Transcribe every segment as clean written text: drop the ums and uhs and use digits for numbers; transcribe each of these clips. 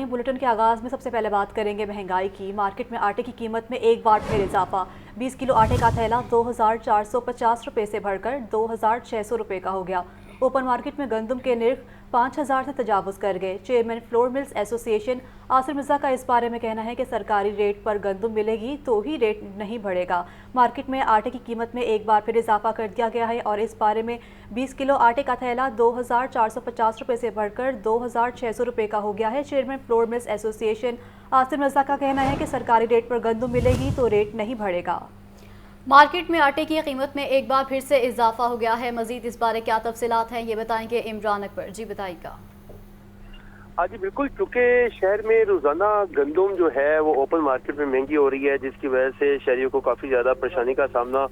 नाज़रीन, बुलेटिन के आगाज़ में सबसे पहले बात करेंगे महंगाई की। मार्केट में आटे की कीमत में एक बार फिर इजाफा। 20 किलो आटे का थैला 2,450 रुपये से बढ़कर 2,600 रुपये का हो गया। ओपन मार्केट में गंदम के निर्ख 5,000 से तजावुज़ कर गए। Chairman flour mills association Asir Mirza का इस बारे में कहना है कि सरकारी रेट पर गंदम मिलेगी तो ही रेट नहीं बढ़ेगा। मार्केट में आटे की कीमत में एक बार फिर इजाफा कर दिया गया है और इस बारे में 20 किलो आटे का थैला 2,450 रुपये से बढ़कर 2,600 रुपये का हो गया है। Chairman flour mills association Asir Mirza का कहना है कि सरकारी रेट पर गंदम मिलेगी तो रेट नहीं बढ़ेगा। मार्केट में आटे की कीमत में एक बार फिर से इजाफा हो गया है। मजीद इस बारे क्या तफसीलात हैं, ये बताएंगे इमरान अकबर। जी बताइएगा। हाँ जी बिल्कुल, चूँकि शहर में रोज़ाना गंदम जो है वो ओपन मार्केट में महंगी हो रही है, जिसकी वजह से शहरियों को काफ़ी ज़्यादा परेशानी का सामना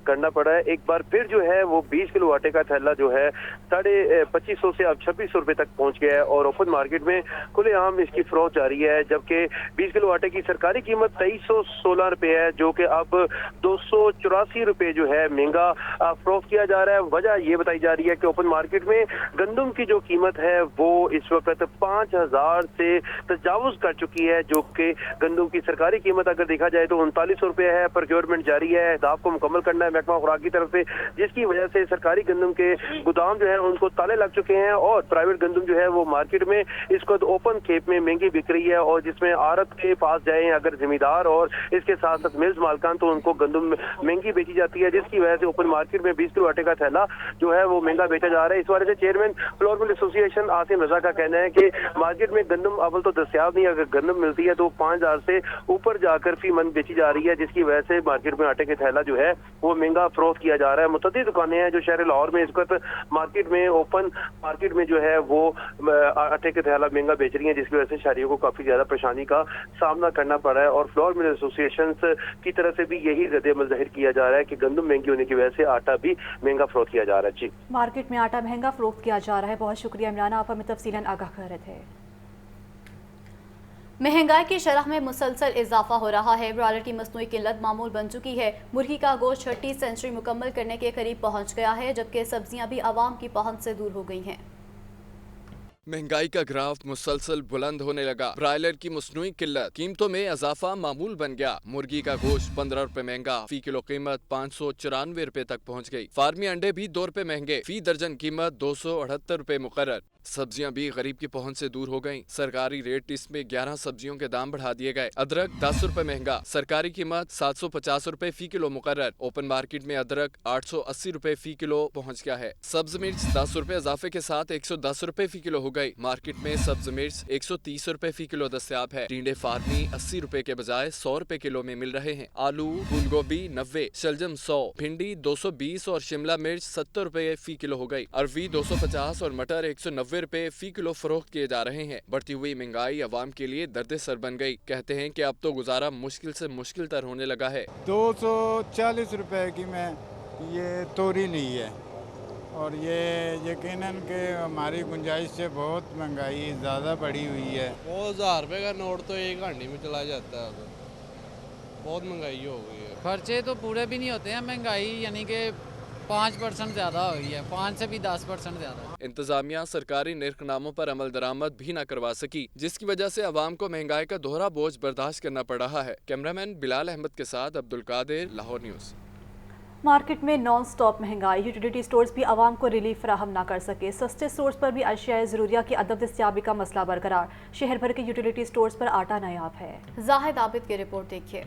करना पड़ा है। एक बार फिर जो है वो 20 किलो आटे का थैला जो है 2,550 से अब 2,600 रुपये तक पहुँच गया है और ओपन मार्केट में खुलेआम इसकी फरोख्त जारी है। जबकि 20 किलो आटे की सरकारी कीमत 2,316 रुपये है, जो कि अब 284 रुपये जो है महंगा फरोख्त किया जा रहा है। वजह ये बताई जा रही है कि ओपन मार्केट में गंदम की जो कीमत है वो इस वक्त 5,000 से तजावुज कर चुकी है, जो कि गंदम की सरकारी कीमत अगर देखा जाए तो 39 रुपये है। प्रोक्योरमेंट जारी है, अहदाफ को मुकम्मल करना है महकमा खुराक की तरफ से, जिसकी वजह से सरकारी गंदम के गोदाम जो है उनको ताले लग चुके हैं और प्राइवेट गंदम जो है वो मार्केट में इसको ओपन खेप में महंगी बिक रही है। और जिसमें आड़त के पास जाए अगर जिम्मेदार और इसके साथ साथ मिल्स मालकान, तो उनको गंदम महंगी बेची जाती है, जिसकी वजह से ओपन मार्केट में 20 किलो आटे का थैला जो है वो महंगा बेचा जा रहा है। इस वजह से chairman flour mill association Asim Raza का कहना है कि मार्केट में गंदम अव्वल तो दस्तयाब नहीं, अगर गंदम मिलती है तो 5,000 से ऊपर जाकर फी मन बेची जा रही है, जिसकी वजह से मार्केट में आटे के थैला जो है वो महंगा फरोख्त किया जा रहा है। मुतअद्दिद दुकानें हैं जो शहर लाहौर में इस वक्त मार्केट में ओपन मार्केट में जो है वो आटे के थैला महंगा बेच रही है, जिसकी वजह से शहरियों को काफी ज्यादा परेशानी का सामना करना पड़ा है। और फ्लोर मिल एसोसिएशन की तरफ से भी यही रद्द-ए-अमल जाहिर किया जा रहा है कि गंदम महंगी होने की वजह से आटा भी महंगा फरोख्त किया जा रहा है। जी, मार्केट में आटा महंगा फरोख्त किया जा रहा है। बहुत शुक्रिया इमरान, आप हमें तफसीलन आगाह कर रहे थे। महंगाई की शरह में मुसलसल इजाफा हो रहा है। ब्रॉयलर की मसनूई किल्लत मामूल बन चुकी है। मुर्गी का गोश्त 6ठी सेंचुरी मुकम्मल करने के करीब पहुंच गया है, जबकि सब्जियां भी आवाम की पहुंच से दूर हो गई हैं। महंगाई का ग्राफ मुसलसल बुलंद होने लगा। ब्रायलर की मसनूई किल्लत, कीमतों में इजाफा मामूल बन गया। मुर्गी का गोश्त 15 रुपए महंगा, फी किलो कीमत 594 रुपए तक पहुंच गई। फार्मी अंडे भी 2 रुपए महंगे, फी दर्जन कीमत 278 रुपए मुकर्रर। सब्जियां भी गरीब की पहुंच से दूर हो गईं। सरकारी रेट लिस्ट में 11 सब्जियों के दाम बढ़ा दिए गए। अदरक 10 रुपए महंगा, सरकारी कीमत 750 रुपए फी किलो मुकर्रर। ओपन मार्केट में अदरक 880 रुपए फी किलो पहुंच गया है। सब्ज मिर्च 10 रुपए इजाफे के साथ 110 रुपए फी किलो हो गई। मार्केट में सब्ज मिर्च 130 रुपए फी किलो दस्तयाब है। टिंडे फार्मी 80 रुपए के बजाय 100 रुपए किलो में मिल रहे हैं। आलू फूल गोभी 90, शलजम 100, भिंडी 220 और शिमला मिर्च 70 रुपए फी किलो हो गई। अरवी 250 और मटर 190 रुपए फी किलो फरोख्त किए जा रहे हैं। बढ़ती हुई महंगाई अवाम के लिए दर्द सर बन गई। कहते हैं कि अब तो गुजारा मुश्किल से मुश्किल तर होने लगा है। 240 रुपए की मैं ये तोरी ली है और ये यकीनन के हमारी गुंजाइश से बहुत महंगाई ज़्यादा बढ़ी हुई है। वो 1,000 रुपये का नोट तो एक हांडी में चला जाता है। बहुत महंगाई हो गई है। खर्चे तो पूरे भी नहीं होते हैं। महंगाई यानी कि 5% ज़्यादा हो गई है, 5 से भी 10% ज़्यादा। इंतजामिया सरकारी निर्खनामों पर अमल दरामद भी न करवा सकी, जिसकी वजह से अवाम को महंगाई का दोहरा बोझ बर्दाश्त करना पड़ रहा है। कैमरामैन बिलाल अहमद के साथ अब्दुल कादिर, लाहौर न्यूज़। मार्केट में नॉन स्टॉप महंगाई, यूटिलिटी स्टोर्स भी आवाम को रिलीफ फराहम ना कर सके। सस्ते स्टोर्स पर भी अशिया ज़रूरिया की अदम दस्तयाबी का मसला बरकरार। शहर भर के यूटिलिटी स्टोर्स पर आटा नायाब है। जाहिद आबिद की रिपोर्ट देखिए।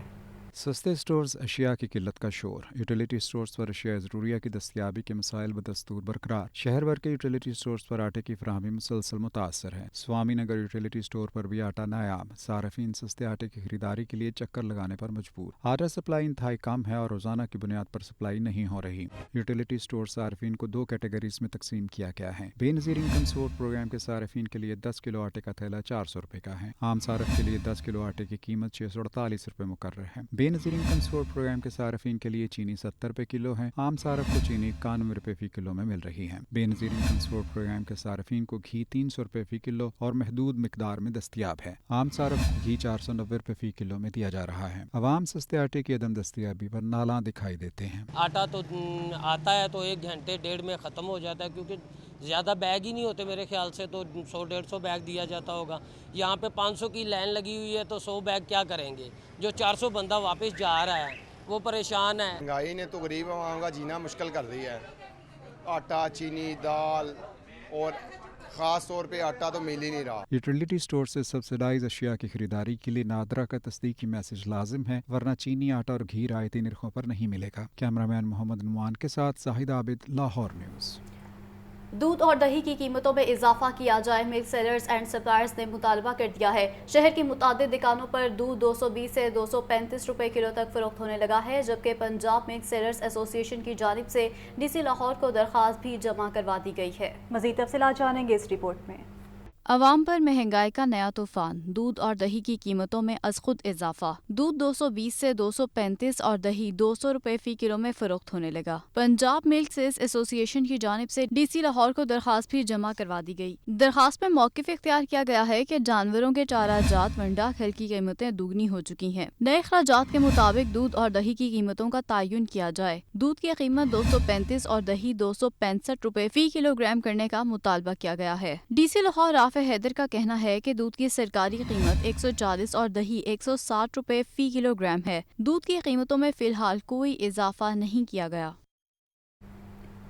सस्ते स्टोर्स अशिया की किल्लत का शोर। यूटिलिटी स्टोर्स पर अशिया ज़रूरिया की दस्तयाबी के मसाइल बदस्तूर बरकरार। शहर भर के यूटिलिटी स्टोर्स पर आटे की फराहमी मुसलसल मुतासर है। स्वामी नगर यूटिलिटी स्टोर पर भी आटा नायाब। सार्फिन सस्ते आटे की खरीदारी के लिए चक्कर लगाने पर मजबूर। आटा सप्लाई इंतहाई कम है और रोजाना की बुनियाद पर सप्लाई नहीं हो रही। यूटिलिटी स्टोर सार्फिन को 2 कैटेगरीज में तकसीम किया गया है। बेनज़ीर इनकम सपोर्ट प्रोग्राम के सार्फिन के लिए 10 किलो आटे का थैला 400 रुपए का है। आम सारफ के लिए 10 किलो आटे की कीमत 648 रुपए मुकर्रर है। बेनज़ीर इनकम सपोर्ट प्रोग्राम के सार्फिन के लिए चीनी 70 रुपये किलो है। आम सारफ को चीनी 91 रुपये फ़ी किलो में मिल रही है। बेनज़ीर इनकम सपोर्ट प्रोग्राम के सार्फिन को घी 300 रुपये फ़ी किलो और महदूद मिकदार में दस्तियाब है। आम सारफ को घी 490 रुपये फ़ी किलो में दिया जा रहा है। अवाम सस्ते आटे की अदम दस्तियाबी पर नाला दिखाई देते हैं। आटा तो आता है तो 1 घंटे डेढ़ में ख़त्म हो जाता है, क्योंकि ज़्यादा बैग ही नहीं होते मेरे ख्याल से, तो 100-150 बैग दिया जाता होगा। यहाँ पे 500 की लाइन लगी हुई है तो 100 बैग क्या करेंगे? जो 400 बंदा वापस जा रहा है वो परेशान है। महंगाई ने तो गरीब आवाम का जीना मुश्किल कर दिया है। आटा, चीनी, दाल और ख़ास तौर पे आटा तो मिल ही नहीं रहा। यूटिलिटी स्टोर से सब्सिडाइज अशिया की खरीदारी के लिए नादरा का तस्दीकी मैसेज लाजिम है, वरना चीनी, आटा और घी रायती निरखों पर नहीं मिलेगा। कैमरामैन मोहम्मद नुमान के साथ साहिद आबिद, लाहौर न्यूज़। दूध और दही की कीमतों में इजाफा किया जाए, मिल्क सेलर्स एंड सप्लायर्स ने मुतालबा कर दिया है। शहर की मुतादिद दुकानों पर दूध 220 से 235 रुपए किलो तक फरोख्त होने लगा है, जबकि पंजाब मिल्क सेलर्स एसोसिएशन की जानिब से डीसी लाहौर को दरख्वास्त भी जमा करवा दी गई है। मज़ीद तफसीलात जानेंगे इस रिपोर्ट में। अवाम पर महंगाई का नया तूफान, दूध और दही की कीमतों में अज खुद इजाफा। दूध 220 से 235 और दही 200 रुपए फी किलो में फरोख्त होने लगा। पंजाब मिल्क सेल्स एसोसिएशन की जानिब से डीसी लाहौर को दरखास्त भी जमा करवा दी गई। दरखास्त में मौक़िफ़ इख्तियार किया गया है कि जानवरों के चारा जात वंडा खल की कीमतें दुगनी हो चुकी हैं। नए अखराजात के मुताबिक दूध और दही की कीमतों का तयन किया जाए। दूध की कीमत 235 और दही 265 रुपए फी किलोग्राम करने का मुतालबा किया गया है। डीसी लाहौर हैदर का कहना है कि दूध की सरकारी कीमत 140 और दही 160 रुपए फी किलोग्राम है। दूध की कीमतों में फिलहाल कोई इजाफा नहीं किया गया।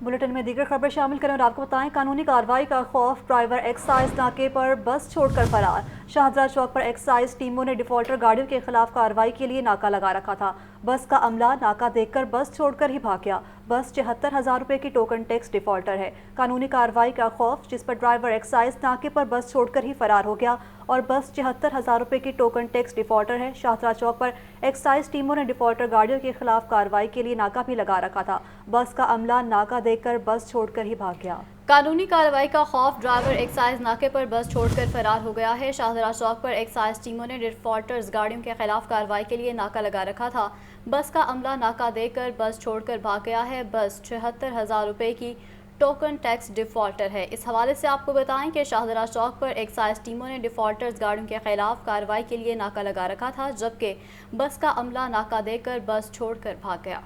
बुलेटिन में दीगर खबर शामिल करें और आपको बताएं, कानूनी कार्रवाई का खौफ, ड्राइवर एक्साइज नाके पर बस छोड़कर फरार। शाहजरा चौक पर एक्साइज टीमों ने डिफॉल्टर गाड़ियों के खिलाफ कार्रवाई के लिए नाका लगा रखा था। बस का अमला नाका देखकर बस छोड़कर ही भाग गया। बस 74,000 रुपए की टोकन टैक्स डिफॉल्टर है। कानूनी कार्रवाई का खौफ, जिस पर ड्राइवर एक्साइज नाके पर बस छोड़कर ही फरार हो गया और बस 74,000 रुपए की टोकन टैक्स डिफॉल्टर है। शाहजरा चौक पर एक्साइज टीमों ने डिफॉल्टर गाड़ियों के खिलाफ कार्रवाई के लिए नाका भी लगा रखा था। बस का अमला नाका देखकर बस छोड़कर ही भाग गया। कानूनी कार्रवाई का खौफ, ड्राइवर एक्साइज नाके पर बस छोड़कर फरार हो गया है। शाहजरा चौक पर एक्साइज टीमों ने डिफॉल्टर्स गाड़ियों के खिलाफ कार्रवाई के लिए नाका लगा रखा था। बस का अमला नाका देखकर बस छोड़कर भाग गया है। बस 76,000 रुपए की टोकन टैक्स डिफॉल्टर है। इस हवाले से आपको बताएं कि शाहजरा चौक पर एक्साइज टीमों ने डिफॉल्टर्स गाड़ियों के खिलाफ कार्रवाई के लिए नाका लगा रखा था, जबकि बस का अमला नाका देखकर बस छोड़कर भाग गया।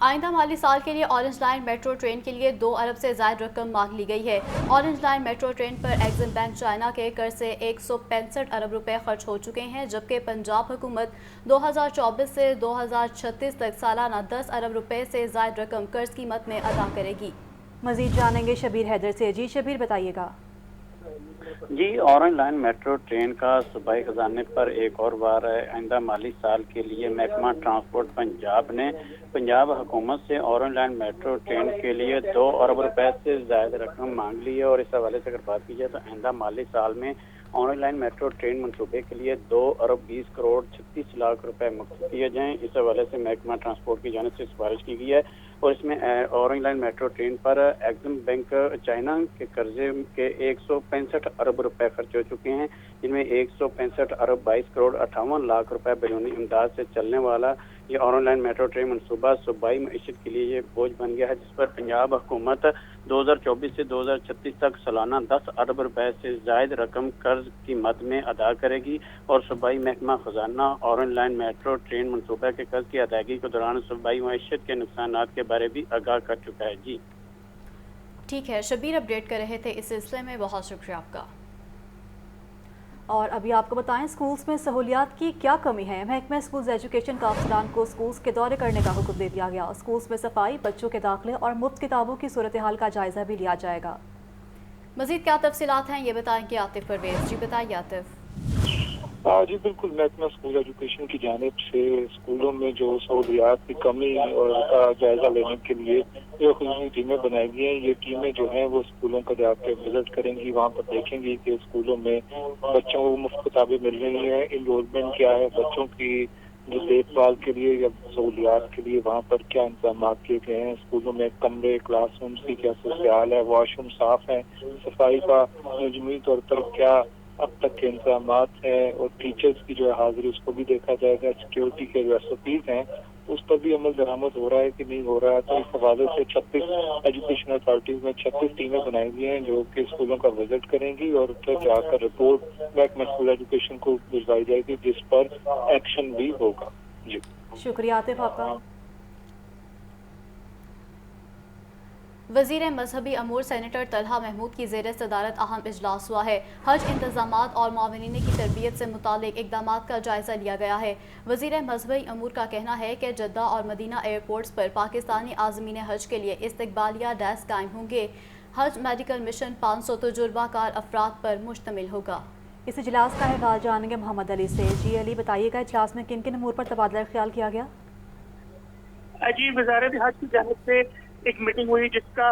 आइंदा माली साल के लिए ऑरेंज लाइन मेट्रो ट्रेन के लिए 2 अरब से ज़ायद रकम मांग ली गई है। ऑरेंज लाइन मेट्रो ट्रेन पर एग्जिम बैंक चाइना के कर्ज से 165 अरब रुपए खर्च हो चुके हैं, जबकि पंजाब हुकूमत 2024 से 2036 तक सालाना 10 अरब रुपए से ज़ायद रकम कर्ज कीमत में अदा करेगी। मज़ीद जानेंगे शबीर हैदर से। जी शबीर, बताइएगा। जी, ऑरेंज लाइन मेट्रो ट्रेन का सूबाई खजाने पर एक और बार आइंदा माली साल के लिए महकमा ट्रांसपोर्ट पंजाब ने पंजाब हुकूमत से ऑरेंज लाइन मेट्रो ट्रेन के लिए 2 अरब रुपए से ज़्यादा रकम मांग ली है। और इस हवाले से अगर बात की जाए तो आइंदा माली साल में ऑरेंज लाइन मेट्रो ट्रेन मनसूबे के लिए 2 अरब 20 करोड़ 36 लाख रुपए मुक्त किए जाएं। इस हवाले से महकमा ट्रांसपोर्ट की जानिब से सिफारिश की गई है और इसमें ऑरेंज लाइन मेट्रो ट्रेन पर एग्जिम बैंक चाइना के कर्जे के 165 अरब रुपए खर्च हो चुके हैं, जिनमें 165 अरब 22 करोड़ 58 लाख रुपए बैरूनी इमदाद से चलने वाला ये ऑरेंज लाइन मेट्रो ट्रेन मनसूबा सूबाई मईशत के लिए ये बोझ बन गया है, जिस पर पंजाब हुकूमत 2024 से 2036 तक सालाना 10 अरब रुपए से ज़ायद रकम कर्ज की मद में अदा करेगी। और सूबाई महकमा खजाना ऑरेंज लाइन मेट्रो ट्रेन मनसूबा के कर्ज की अदायगी के दौरान सूबाई मईशत के नुकसान के बारे भी आगाह कर चुका है। जी ठीक है, शबीर अपडेट कर रहे थे इस सिलसिले में, बहुत शुक्रिया आपका। और अभी आपको बताएं, स्कूल्स में सहूलियात की क्या कमी है। महकमा स्कूल्स एजुकेशन का अफसरान को स्कूल्स के दौरे करने का हुक्म दे दिया गया। स्कूल्स में सफाई, बच्चों के दाखिले और मुफ्त किताबों की सूरत हाल का जायजा भी लिया जाएगा। मजीद क्या तफसीलात हैं ये बताएंगे आतिफ परवेज। जी बताइए आतिफ। जी बिल्कुल, महकमा स्कूल एजुकेशन की जानिब से स्कूलों में जो सहूलियात की कमी और का जायजा लेने के लिए जो खुसूसी टीमें बनाई गई हैं, ये टीमें जो हैं वो स्कूलों का जाकर विजिट करेंगी, वहाँ पर देखेंगी कि स्कूलों में बच्चों को मुफ्त किताबें मिल रही हैं, इनरोलमेंट क्या है, बच्चों की जो देखभाल के लिए या सहूलियात के लिए वहाँ पर क्या इंतजाम किए गए हैं, स्कूलों में कमरे क्लासरूम्स की क्या सूरत हाल है, वॉशरूम साफ है, सफाई का मजमूई तौर पर क्या اب تक के इंतजाम हैं और टीचर्स की जो है हाजिरी उसको भी देखा जाएगा, सिक्योरिटी के जो SOPs हैं उस पर भी अमल दरामद हो रहा है कि नहीं हो रहा है। तो इस हवाले से 36 एजुकेशन अथॉरिटीज में 36 टीमें बनाई हुई हैं जो कि स्कूलों का विजिट करेंगी और फिर जाकर रिपोर्ट महकमा स्कूल एजुकेशन को भिजवाई जाएगी जिस पर एक्शन भी होगा। जी शुक्रिया आतिफ आपका। वज़ीर मजहबी अमूर सेनेटर तलहा महमूद की ज़ेर सदारत अहम इजलास हुआ है। हज इंतज़ामात और मावनीन की तरबियत से मुतालिक इक़दाम का जायज़ा लिया गया है। वज़ीर मजहबी अमूर का कहना है कि जद्दा और मदीना एयरपोर्ट्स पर पाकिस्तानी आज़मीन हज के लिए इस्तकबालिया डेस्क कायम होंगे। हज मेडिकल मिशन 500 तजुर्बाकार अफराद पर मुश्तमिल होगा। इस इजलास का अहवाल जानेंगे मोहम्मद अली से। जी अली, बताइएगा इजलास में किन किन अमूर पर तबादला ख्याल किया गया? जी, वज़ारत हज की जानिब से एक मीटिंग हुई जिसका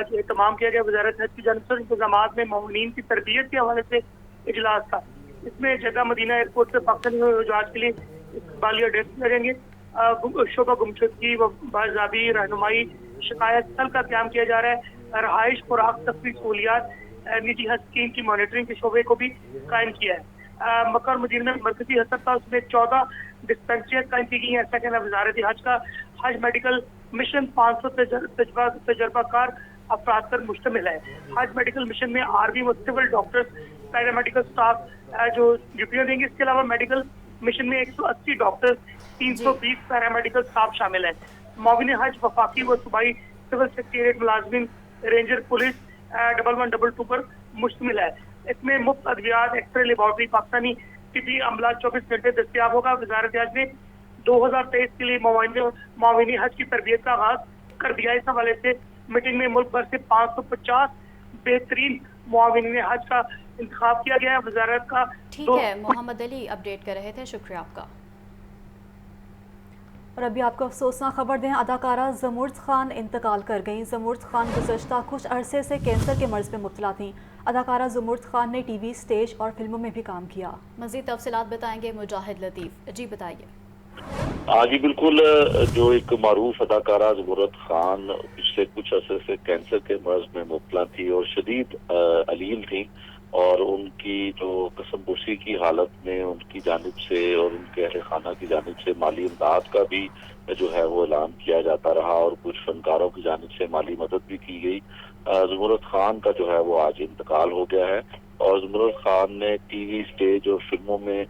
जो एहतमाम किया गया वज़ारत हज की जानिब से इंतजाम में मामूनीन की तरबियत के हवाले से इजलास था। इसमें जद्दा मदीना एयरपोर्ट से पाकिस्तानी जहाज के लिए इस्तकबालिया डेस्क लगेंगे। शोबा गुमशुदगी व बाज़ाबी रहनुमाई शिकायत स्थल का क्याम किया जा रहा है। रहाइश, खुराक, तफरीह, सहूलियात, निजी हज स्कीम की मॉनिटरिंग के शोबे को भी कायम किया है। मक्का और मदीना में मरकजी अस्पताल उसमें 14 डिस्पेंसरियाँ कायम की गई हैं। ऐसा कहना वज़ारत हज का। हज मेडिकल मिशन 500 तजर्बाकार अफराद पर मुश्तमिल है। हज मेडिकल मिशन में आर्मी व सिविल डॉक्टर्स, पैरामेडिकल स्टाफ जो ड्यूटियाँ देंगे। इसके अलावा मेडिकल मिशन में 180 डॉक्टर्स, 320 पैरामेडिकल स्टाफ शामिल है। माविन हज वफाकी व सूबाई सिविल सेक्रेटरिएट मुलाजमीन, रेंजर, पुलिस 1122 पर मुश्तमिल है। इसमें मुफ्त अद्वियात, एक्सरे लेबॉर्ट्री, पाकिस्तानी तिब्बी अमला 24 घंटे दस्तियाब होगा। वज़ारत हज ने 2023 के लिए माविनी हज की तरबियत का आगाज कर दिया। इस हवाले से मीटिंग में मुल्क भर से 550 बेहतरीन मुआविनीन हज का इंतखाब किया गया है। वज़ारत का ठीक है, मोहम्मद अली अपडेट कर रहे थे, शुक्रिया आपका। और अभी आपको अफसोसनाक खबर दें, अदाकारा ज़मुर्द खान इंतकाल कर गईं। ज़मुर्द खान गुज़श्ता कुछ अरसे से कैंसर के मर्ज़ में मुब्तला थीं। अदाकारा ज़मुर्द खान ने टीवी, स्टेज और फिल्मों में भी काम किया। मज़ीद तफसीलात बताएंगे मुजाहिद लतीफ़। जी बताइए। हाँ जी बिल्कुल, जो एक मारूफ अदाकारा ज़मुर्द खान पिछले कुछ अरसे से कैंसर के मर्ज में मुब्तला थी और शदीद अलील थी और उनकी जो कसमपुशी की हालत में उनकी जानिब से और उनके अहल खाना की जानिब से माली इमदाद का भी जो है वो ऐलान किया जाता रहा और कुछ फनकारों की जानिब से माली मदद भी की गई। ज़मुर्द खान का जो है वो आज इंतकाल हो गया है और ज़मुर्द खान ने टीवी, स्टेज और फिल्मों में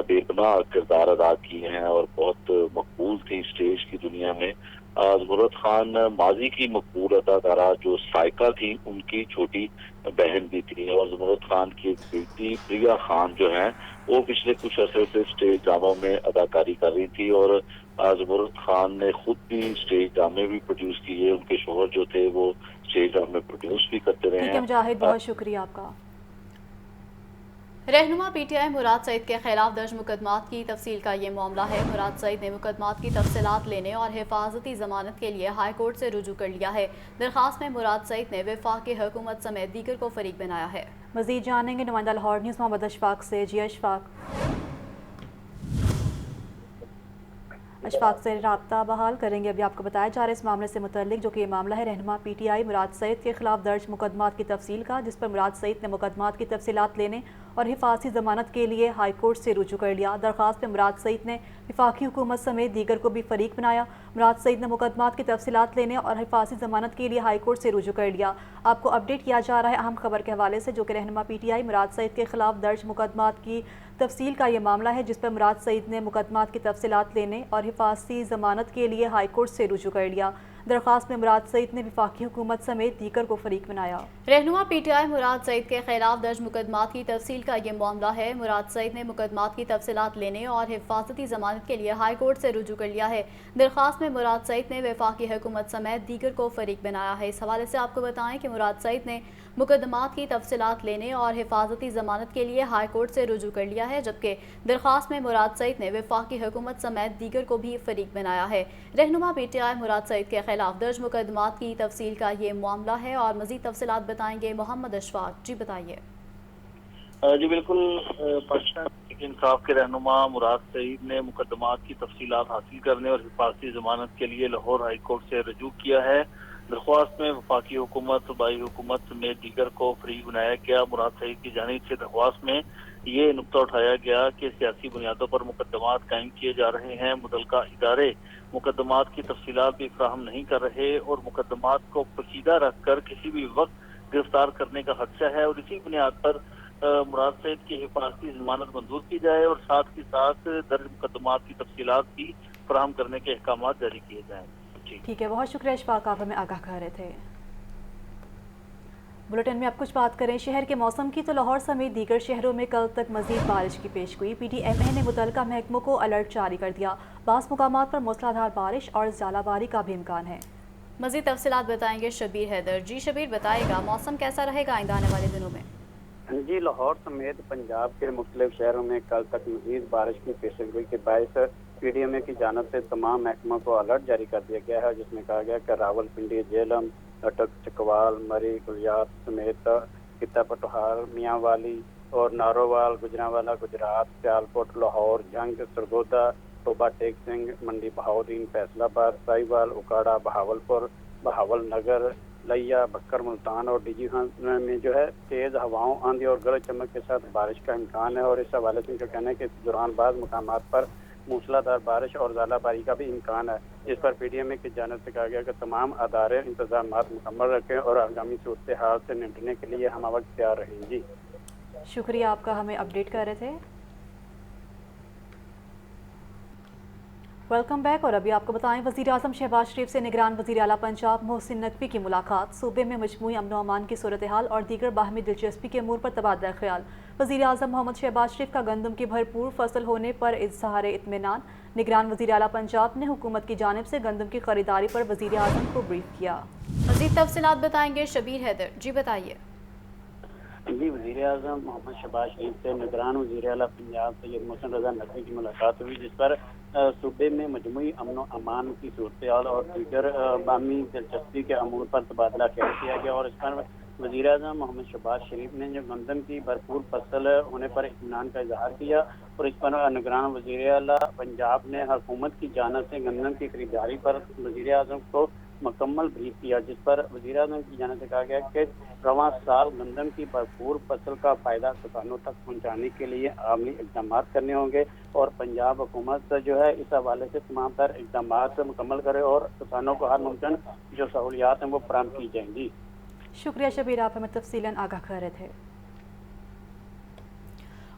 बेपनाह किरदार अदा किए हैं और बहुत मकबूल थी स्टेज की दुनिया में। ज़मुर्द खान माजी की मकबूल अदाकारा जो साइका थी उनकी छोटी बहन भी थी और ज़मुर्द खान की एक बेटी प्रिया खान जो है वो पिछले कुछ अरसे से स्टेज ड्रामों में अदाकारी कर रही थी और ज़मुर्द खान ने खुद भी स्टेज ड्रामे भी प्रोड्यूस किए। उनके शोहर जो थे वो स्टेज ड्रामे प्रोड्यूस भी करते रहे हैं। मुजाहिद, बहुत शुक्रिया आपका। रहनुमा PTI मुराद सईद के खिलाफ दर्ज मुकदमात की तफसील का ये मामला है। मुराद सईद ने मुकदमात की तफसीलात लेने और हिफाजती जमानत के लिए हाई कोर्ट से रुजू कर लिया है। दरखास्त में मुराद सईद ने वफाकी हुकूमत समेत दीगर को फरीक बनाया है। मजीद जानेंगे नुमाइंदा लाहौर न्यूज़ मोहम्मद अशफाक से। जी अशफाक से रब्ता बहाल करेंगे। अभी आपको बताया जा रहा है इस मामले से मुतल्लिक, जो कि ये मामला है रहनुमा PTI मुराद सईद के खिलाफ दर्ज मुकदमात की तफसील का, जिस पर मुराद सईद ने मुकदमात की तफसीलात लेने और हिफाजती ज़मानत के लिए हाई कोर्ट से रुजू कर लिया। दरखास्त में मुराद सईद ने वफाकी हुकूमत समेत दीगर को भी फरीक बनाया। मुराद सईद ने मुकदमात की तफसीलात लेने और हिफाजती ज़मानत के लिए हाई कोर्ट से रुजू कर लिया। आपको अपडेट किया जा रहा है अहम खबर के हवाले से, जो कि रहनुमा PTI मुराद सईद के खिलाफ दर्ज मुकदमात की तफसील का ये मामला है, जिस पर मुराद सईद ने मुकदमात की तफसीलात लेने और हिफाजती ज़मानत के लिए हाई कोर्ट से रुजू कर लिया। दरखास्त में मुराद सईद ने वफाकी हुकूमत समेत दीगर को फरीक बनाया। रहनुमा PTI मुराद सईद के खिलाफ दर्ज मुकदमात की तफसील का ये मामला है। मुराद सईद ने मुकदमात की तफसीलात लेने और हिफाजती ज़मानत के लिए हाई कोर्ट से रुजू कर लिया है। दरखास्त में मुराद सईद ने वफाकी हुकूमत समेत दीगर को फरीक बनाया है। इस हवाले से आपको बताएं कि मुराद सईद ने मुकदमात की तफसीलात लेने और हिफाजती ज़मानत के लिए हाई कोर्ट से रुजू कर लिया है, जबकि दरखास्त में मुराद सईद ने वफाकी हुकूमत समेत दीगर को भी फरीक बनाया है। रहनुमा PTI मुराद सईद के खिलाफ दर्ज मुकदमात की तफसील का ये मामला है और मज़ीद तफसीलात बताएंगे मोहम्मद अशफाक। जी बताइए। जी बिल्कुल, पाकिस्तान इंसाफ के रहनुमा मुराद सईद ने मुकदमात की तफसीलात हासिल करने और हिफाजती ज़मानत के लिए लाहौर हाई कोर्ट से रजू किया है। दरख्वास्त में वफाकी हुकूमत, सूबाई हुकूमत समेत दीगर को फरीक बनाया गया। मुराद सईद की जानिब से दरख्वास्त में ये नुक्ता उठाया गया कि सियासी बुनियादों पर मुकदमात कायम किए जा रहे हैं, मुतल्लिका इदारे मुकदमात की तफसीलात भी फराहम नहीं कर रहे और मुकदमात को पोशीदा रखकर किसी भी वक्त गिरफ्तार करने का खदशा है और इसी बुनियाद पर मुराद सईद की हिफाजती जमानत मंजूर की जाए और साथ ही साथ दर्ज मुकदमात की तफसीलात भी फराहम करने के अहकामात जारी किए जाएँ। ठीक है, बहुत शुक्रिया इशफाक, आप हमें आगाह कर रहे थे। बुलेटिन में अब कुछ बात करें शहर के मौसम की, तो लाहौर समेत दीगर शहरों में कल तक मजीद बारिश की पेशगोई। PDMA ने मुतल्लिका महकमों को अलर्ट जारी कर दिया। बास मुकामात पर मूसलाधार बारिश और ज़ालाबारी का भी इम्कान है। मजीद तफसीलात बताएंगे शबीर हैदर। जी शबीर, बताएगा मौसम कैसा रहेगा आइंदा आने वाले दिनों में? जी, लाहौर समेत पंजाब के मुख्तलिफ शहरों में कल तक मजीद बारिश की पेशगोई के बायस PDMA की जानब से तमाम महकमों को अलर्ट जारी कर दिया गया है, जिसमें कहा गया कि रावलपिंडी, जेलम, अटक, चकवाल, मरी, गुलियात समेत किता पटोहार, मियांवाली और नारोवाल, गुजरांवाला, गुजरात, सियालकोट, लाहौर, जंग, सरगोदा, टोबा टेक सिंह, मंडी बहाउद्दीन, फैसलाबाद, साहिवाल, उकाड़ा, बहावलपुर, बहावल नगर, लिया, बक्कर, मुल्तान और डीजी में जो है तेज़ हवाओं, आंधी और गरज चमक के साथ बारिश का इम्कान है। और इस हवाले से इनका कहना है कि इस दौरान बाज़ मुकामात पर मूसलाधार बारिश और ज़ालाबारी का भी इम्कान है। इस पर PDMA की जानिब से कहा गया कि तमाम अदारे इंतजामात मुकम्मल रखें और आगामी सूरत हाल से निपटने के लिए हम वक्त तैयार रहें। जी शुक्रिया आपका, हमें अपडेट कर रहे थे। Welcome back. और अभी आपको बताएं, वज़ीर आज़म शहबाज शरीफ से निगरान वज़ीर आला पंजाब मोहसिन नकवी की मुलाकात। सूबे में मजमूई अमन अमान की सूरत हाल और दीगर बाहमी दिलचस्पी के अमूर पर तबादला ख्याल। वज़ीर आज़म मोहम्मद शहबाज शरीफ का गंदम की भरपूर फसल होने पर इज़हार इत्मीनान। निगरान वज़ीर आला पंजाब ने हुकूमत की जानिब से गंदम की खरीदारी पर वज़ीर आज़म को ब्रीफ किया। मज़ीद तफसीलात बताएंगे शबीर हैदर। जी बताइए। जी, वज़ीर आज़म मोहम्मद शहबाज शरीफ से निगरान वज़ीर आला पंजाब सैयद मोहसिन रज़ा नकवी की मुलाकात हुई, जिस पर सूबे में मजमूई अमन व अमान की सूरत हाल और दीगर बामी दिलचस्पी के अमूर पर तबादला ख्याल किया गया। और इस पर वज़ीर आज़म मोहम्मद शहबाज शरीफ ने जो गंदम की भरपूर फसल होने पर इत्मीनान का इजहार किया और इस पर निगरान वज़ीर आला पंजाब ने हुकूमत की जानिब से गंदम की खरीदारी पर वज़ीर आज़म को मुकम्मल ब्रीफ किया, जिस पर वज़ीर आज़म की जानिब से कहा गया कि रवां साल गंदम की भरपूर फसल का फ़ायदा किसानों तक पहुँचाने के लिए अमली इक़दाम करने होंगे और पंजाब हुकूमत जो है इस हवाले से तमाम तर इक़दाम मुकम्मल करे और किसानों को हर मुमकिन जो सहूलियात हैं वो फराहम की जाएंगी। शुक्रिया शबीर, आप हमें तफसीलन आगाह कर रहे थे।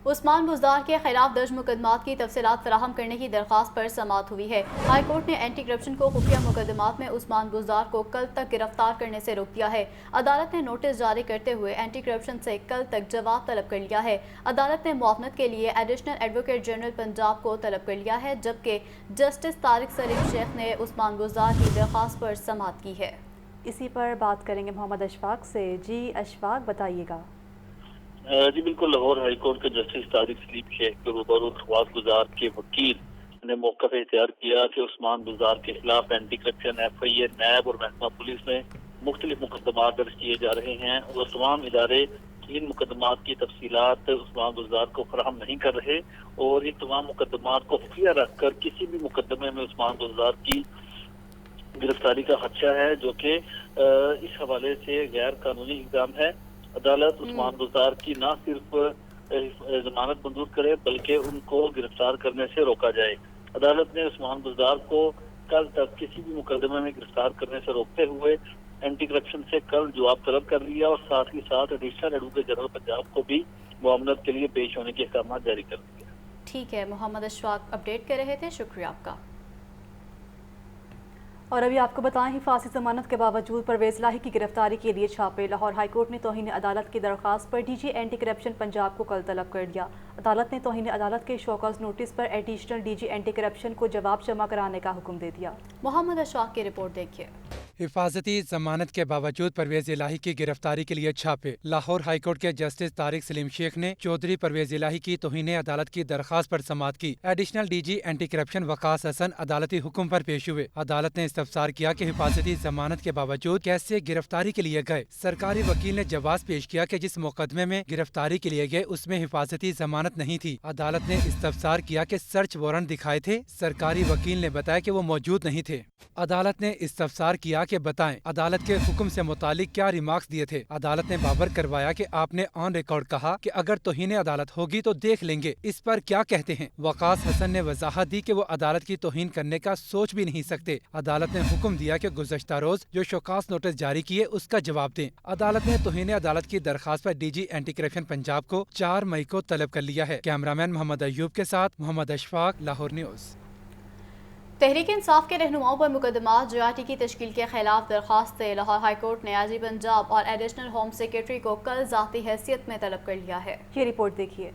उस्मान बुज़दार के खिलाफ दर्ज मुकदमात की तफसीलात फराहम करने की दरख्वास्त पर समाअत हुई है। हाई कोर्ट ने एंटी करप्शन को खुफिया मुकदमात में उस्मान बुज़दार को कल तक गिरफ्तार करने से रोक दिया है। अदालत ने नोटिस जारी करते हुए एंटी करप्शन से कल तक जवाब तलब कर लिया है। अदालत ने मुआवनत के लिए एडिशनल एडवोकेट जनरल पंजाब को तलब कर लिया है, जबकि जस्टिस तारिक सलीम शेख ने उस्मान बुज़दार की दरख्वास्त पर समाअत की है। इसी पर बात करेंगे मोहम्मद अशफाक से। जी अशफाक, बताइएगा। जी बिल्कुल, लाहौर हाई कोर्ट के जस्टिस तारिक सलीम शेख के रूबरू दरख्वास्त गुजार के वकील ने मौक़िफ़ इख्तियार किया कि उस्मान बुज़दार के खिलाफ एंटी करप्शन FIA, नैब और महकमा पुलिस में मुख्तलिफ मुकदमात दर्ज किए जा रहे हैं और तमाम इदारे इन मुकदमात की तफसीलात उस्मान बुज़दार को फराहम नहीं कर रहे और इन तमाम मुकदमात को खुफिया रख कर किसी भी मुकदमे में उस्मान बुज़दार की गिरफ्तारी का खदशा है, जो कि इस हवाले से गैर कानूनी इक़दाम है। अदालत उस्मान बुज़दार की न सिर्फ जमानत मंजूर करे बल्कि उनको गिरफ्तार करने से रोका जाए। अदालत ने उस्मान बुज़दार को कल तक किसी भी मुकदमे में गिरफ्तार करने से रोकते हुए एंटी करप्शन से कल जवाब तलब कर लिया और साथ ही साथ एडिशनल एडवोकेट जनरल पंजाब को भी मुआवनत के लिए पेश होने के अहकाम जारी कर दिए। ठीक है, मोहम्मद अशफाक अपडेट कर रहे थे, शुक्रिया आपका। और अभी आपको बताएं, हिफाजती जमानत के बावजूद परवेज़ लाही की गिरफ्तारी के लिए छापे। लाहौर हाई कोर्ट ने तौहीन अदालत की दरख्वास्त पर DG एंटी करप्शन पंजाब को कल तलब कर दिया। अदालत ने तौहीन अदालत के शोकॉज नोटिस पर एडिशनल DG एंटी करप्शन को जवाब जमा कराने का हुक्म दे दिया। मोहम्मद अशफाक की रिपोर्ट देखिए। हिफाजती जमानत के बावजूद परवेज इलाही की गिरफ्तारी के लिए छापे। लाहौर हाईकोर्ट के जस्टिस तारिक सलीम शेख ने चौधरी परवेज इलाही की तौहीन अदालत की दरख्वास्त पर समाअत की। Additional DG anti corruption Waqas Hasan अदालती हुक्म पर पेश हुए। अदालत ने इस्तफसार किया कि हिफाजती जमानत के बावजूद कैसे गिरफ्तारी के लिए गए। सरकारी वकील ने जवाब पेश किया कि जिस मुकदमे में गिरफ्तारी के लिए गए उसमें हिफाजती जमानत नहीं थी। अदालत ने इस्तफसार किया कि सर्च वारंट दिखाए थे। सरकारी वकील ने बताया कि वो मौजूद नहीं थे। अदालत ने इस्तफसार किया فرمایا کہ بتائیں عدالت کے حکم سے متعلق کیا ریمارکس دیے تھے۔ عدالت نے باور کروایا کہ آپ نے آن ریکارڈ کہا کہ اگر توہین عدالت ہوگی تو دیکھ لیں گے، اس پر کیا کہتے ہیں؟ وقاص حسن نے وضاحت دی کہ وہ عدالت کی توہین کرنے کا سوچ بھی نہیں سکتے۔ عدالت نے حکم دیا کہ گزشتہ روز جو شوکاز نوٹس جاری کیے اس کا جواب دیں۔ عدالت نے توہین عدالت کی درخواست پر D G anti corruption Punjab کو 4 مئی کو طلب کر لیا ہے۔ کیمرامین محمد ایوب کے ساتھ محمد اشفاق، لاہور نیوز۔ تحریک انصاف کے رہنماؤں پر مقدمات جیآرٹی کی تشکیل کے خلاف درخواست سے لاہور ہائی کورٹ نے آئی جی پنجاب اور ایڈیشنل ہوم سیکرٹری کو کل ذاتی حیثیت میں طلب کر لیا ہے۔ یہ رپورٹ دیکھیے۔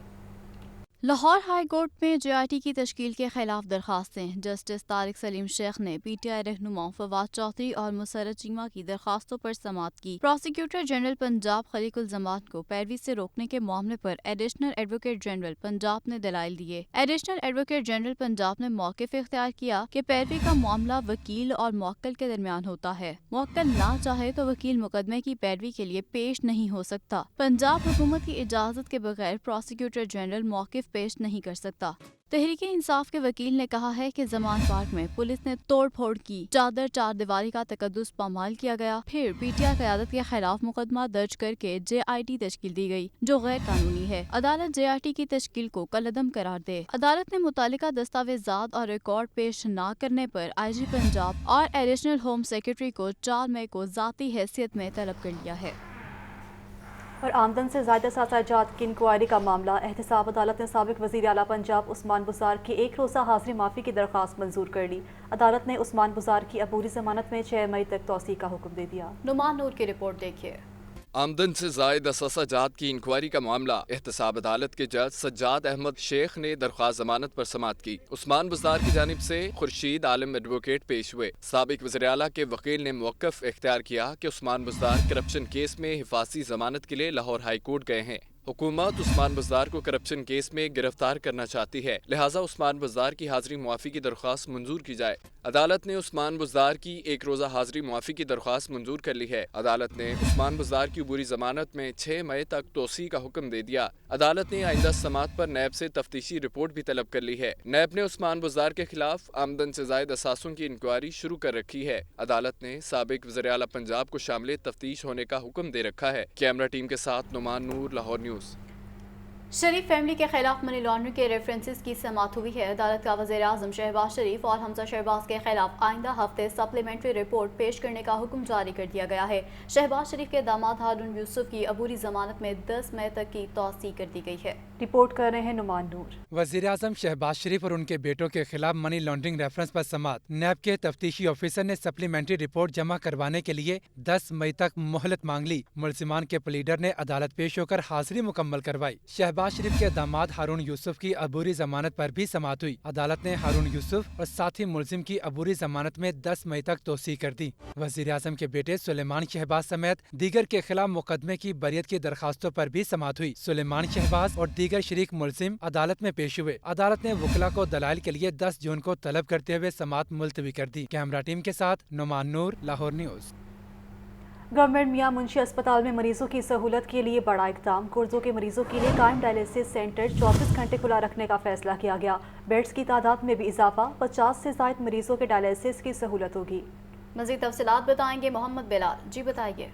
لاہور ہائی کورٹ میں جے آئی ٹی کی تشکیل کے خلاف درخواستیں جسٹس طارق سلیم شیخ نے پی ٹی آئی رہنماؤں فواد چودھری اور مسرت چیمہ کی درخواستوں پر سماعت کی۔ پروسیکیوٹر جنرل پنجاب خلیق الزمان کو پیروی سے روکنے کے معاملے پر ایڈیشنل ایڈوکیٹ جنرل پنجاب نے دلائل دیے۔ ایڈیشنل ایڈوکیٹ جنرل پنجاب نے موقف اختیار کیا کہ پیروی کا معاملہ وکیل اور موکل کے درمیان ہوتا ہے، موکل نہ چاہے تو وکیل مقدمے کی پیروی کے لیے پیش نہیں ہو سکتا۔ پنجاب حکومت کی اجازت کے بغیر پروسیکیوٹر جنرل موقف پیش نہیں کر سکتا۔ تحریک انصاف کے وکیل نے کہا ہے کہ زمان پارک میں پولیس نے توڑ پھوڑ کی، چار دیواری کا تقدس پامال کیا گیا، پھر پی ٹی آئی قیادت کے خلاف مقدمہ درج کر کے جے آئی ٹی تشکیل دی گئی جو غیر قانونی ہے۔ عدالت جے آئی ٹی کی تشکیل کو کالعدم قرار دے۔ عدالت نے متعلقہ دستاویزات اور ریکارڈ پیش نہ کرنے پر آئی جی پنجاب اور ایڈیشنل ہوم سیکرٹری کو 4 مئی کو ذاتی حیثیت میں طلب کر لیا ہے۔ اور آمدن سے زائد اثاثہ جات کی انکوائری کا معاملہ، احتساب عدالت نے سابق وزیر اعلیٰ پنجاب عثمان بزار کی 1 روزہ حاضری معافی کی درخواست منظور کر لی۔ عدالت نے عثمان بزار کی عبوری ضمانت میں 6 مئی تک توسیع کا حکم دے دیا۔ نعمان نور کی رپورٹ دیکھیے۔ آمدن سے زائد اثاثہ جات کی انکوائری کا معاملہ، احتساب عدالت کے جج سجاد احمد شیخ نے درخواست ضمانت پر سماعت کی۔ عثمان بزار کی جانب سے خورشید عالم ایڈوکیٹ پیش ہوئے۔ سابق وزیر اعلیٰ کے وکیل نے موقف اختیار کیا کہ عثمان بزار کرپشن کیس میں حفاظتی ضمانت کے لیے لاہور ہائی کورٹ گئے ہیں۔ حکومت عثمان بزار کو کرپشن کیس میں گرفتار کرنا چاہتی ہے، لہٰذا عثمان بزار کی حاضری معافی کی درخواست منظور کی جائے۔ عدالت نے عثمان بزار کی 1 روزہ حاضری معافی کی درخواست منظور کر لی ہے۔ عدالت نے عثمان بزار کی عبوری ضمانت میں 6 مئی تک توسیع کا حکم دے دیا۔ عدالت نے آئندہ سماعت پر نیب سے تفتیشی رپورٹ بھی طلب کر لی ہے۔ نیب نے عثمان بزار کے خلاف آمدن سے زائد اثاثوں کی انکوائری شروع کر رکھی ہے۔ عدالت نے سابق وزیر اعلیٰ پنجاب کو شامل تفتیش ہونے کا حکم دے رکھا ہے۔ کیمرہ ٹیم کے ساتھ نعمان نور، لاہور نیوز۔ شریف فیملی کے خلاف منی لانڈرنگ کے ریفرنسز کی سماعت ہوئی ہے۔ عدالت کا وزیر اعظم شہباز شریف اور حمزہ شہباز کے خلاف آئندہ ہفتے سپلیمنٹری رپورٹ پیش کرنے کا حکم جاری کر دیا گیا ہے۔ شہباز شریف کے داماد ہارون یوسف کی عبوری ضمانت میں 10 مئی تک کی توسیع کر دی گئی ہے۔ رپورٹ کر رہے ہیں نعمان نور۔ وزیر اعظم شہباز شریف اور ان کے بیٹوں کے خلاف منی لانڈرنگ ریفرنس پر سماعت۔ نیب کے تفتیشی آفیسر نے سپلیمنٹری رپورٹ جمع کروانے کے لیے 10 مئی تک مہلت مانگ لی۔ ملزمان کے پلیڈر نے عدالت پیش ہو کر حاضری مکمل کروائی۔ شہباز شریف کے داماد ہارون یوسف کی عبوری ضمانت پر بھی سماعت ہوئی۔ عدالت نے ہارون یوسف اور ساتھی ملزم کی عبوری ضمانت میں 10 مئی تک توسیع کر دی۔ وزیر اعظم کے بیٹے سلیمان شہباز سمیت دیگر کے خلاف مقدمے کی بریت کی درخواستوں پر بھی سماعت ہوئی۔ سلیمان شہباز اور دیگر شریک ملزم عدالت میں پیش ہوئے۔ عدالت نے وکلا کو دلائل کے لیے 10 جون کو طلب کرتے ہوئے سماعت ملتوی کر دی۔ کیمرہ ٹیم کے ساتھ نعمان نور، لاہور نیوز۔ گورنمنٹ میاں منشی اسپتال میں مریضوں کی سہولت کے لیے بڑا اقدام، گردوں کے مریضوں کے لیے قائم ڈائلیسس سینٹر 24 گھنٹے کھلا رکھنے کا فیصلہ کیا گیا۔ بیڈز کی تعداد میں بھی اضافہ، 50 سے زائد مریضوں کے ڈائلیسس کی سہولت ہوگی۔ مزید تفصیلات بتائیں گے محمد بلال۔ جی بتائیے۔